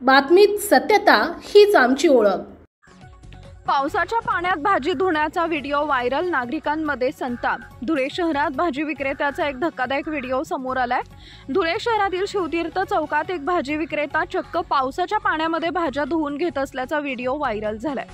बातमीत सत्यता हीच आमची ओळख। पावसाच्या पाण्यात भाजी धुण्याचा व्हिडिओ व्हायरल, नागरिकांमध्ये संताप। धुळे शहरात भाजी विक्रेत्याचा एक धक्कादायक व्हिडिओ समोर आलाय। धुळे शहरातील शिवतीर्थ चौकात एक भाजी विक्रेता चक्क पावसाच्या पाण्यामध्ये भाज्या धुवून घेत असल्याचा व्हिडिओ व्हायरल झालाय।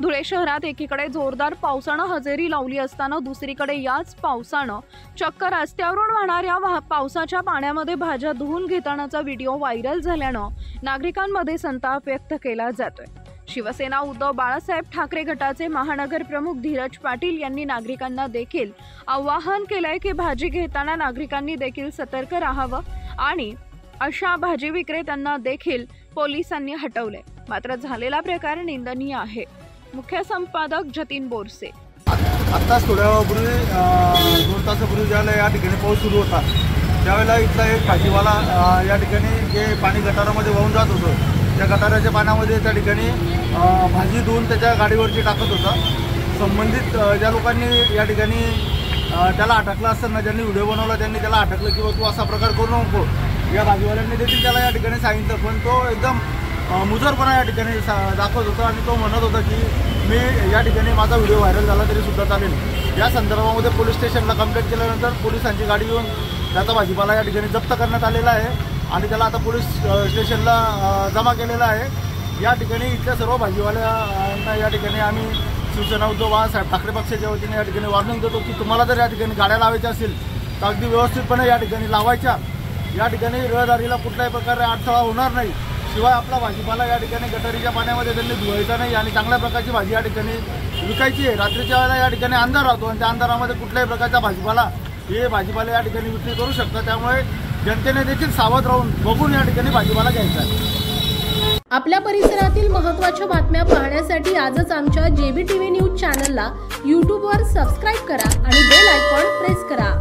धुळे शहरात एकीकडे जोरदार पावसानं हजेरी लावली असताना दुसरीकडे याच पावसानं चक्क रस्त्यावरून वाहणाऱ्या पावसाच्या पाण्यामध्ये भाज्या धुवून घेतानाचा व्हिडिओ व्हायरल झाल्यानं नागरिकांमध्ये संताप व्यक्त केला जातोय। शिवसेना उद्धव बाळासाहेब ठाकरे गटाचे महानगर प्रमुख धीरज पाटील यांनी नागरिकांना देखील आवाहन केलंय की भाजी घेताना नागरिकांनी देखील सतर्क राहावं आणि अशा भाजी विक्रेत्यांना देखील पोलिसांनी हटवले। मात्र झालेला प्रकार निंदनीय आहे। मुख्य संपादक जतीन बोरसे। आता थोड्या वेळापूर्वी 2 तासापूर्वी ज्यावेळेला या ठिकाणी पाऊस सुरू होता त्यावेळेला इथला एक भाजीवाला या ठिकाणी जे पाणी गटारामध्ये वाहून जात होतं त्या गटाराच्या पाण्यामध्ये त्या ठिकाणी भाजी धुवून त्याच्या गाडीवरची टाकत होता। संबंधित ज्या लोकांनी या ठिकाणी त्याला अटकलं असताना ज्यांनी व्हिडिओ बनवला त्यांनी त्याला अटकलं की तू असा प्रकार करू नको, या भाजीवाल्यांनी देखील त्याला या ठिकाणी सांगितलं, पण तो एकदम मुजरपणा या ठिकाणी दाखवत होता आणि तो म्हणत होता की मी या ठिकाणी माझा व्हिडिओ व्हायरल झाला तरी सुद्धा चालेल। या संदर्भामध्ये पोलीस स्टेशनला कंप्लेंट केल्यानंतर पोलिसांची गाडी येऊन त्याचा भाजीपाला या ठिकाणी जप्त करण्यात आलेला आहे आणि त्याला आता पोलीस स्टेशनला जमा केलेला आहे। या ठिकाणी इथल्या सर्व भाजीवाल्यांना या ठिकाणी आम्ही शिवसेना उद्धव बाळासाहेब ठाकरे पक्षाच्या वतीने या ठिकाणी वॉर्निंग देतो की तुम्हाला जर या ठिकाणी गाड्या लावायच्या असतील तर अगदी व्यवस्थितपणे या ठिकाणी लावायच्या। या ठिकाणी रहदारीला कुठल्याही प्रकारे अडथळा होणार नाही। शिवाय आपला भाजीपाला या ठिकाणी गटारीच्या पाण्यामध्ये त्यांनी धुवायचा नाही आणि चांगल्या प्रकारची भाजी या ठिकाणी विकायची आहे। रात्रीच्या वेळेला या ठिकाणी अंधार राहतो आणि त्या अंधारामध्ये कुठल्याही प्रकारचा भाजीपाला हे भाजीपाला या ठिकाणी विक्री करू शकतात। त्यामुळे जनतेने देखील सावध राहून बघून या ठिकाणी भाजीपाला घ्यायचा आहे। आपल्या परिसरातील महत्त्वाच्या बातम्या पाहण्यासाठी आजच आमच्या JBTV न्यूज चॅनलला YouTube वर सबस्क्राइब करा आणि बेल आयकॉन प्रेस करा।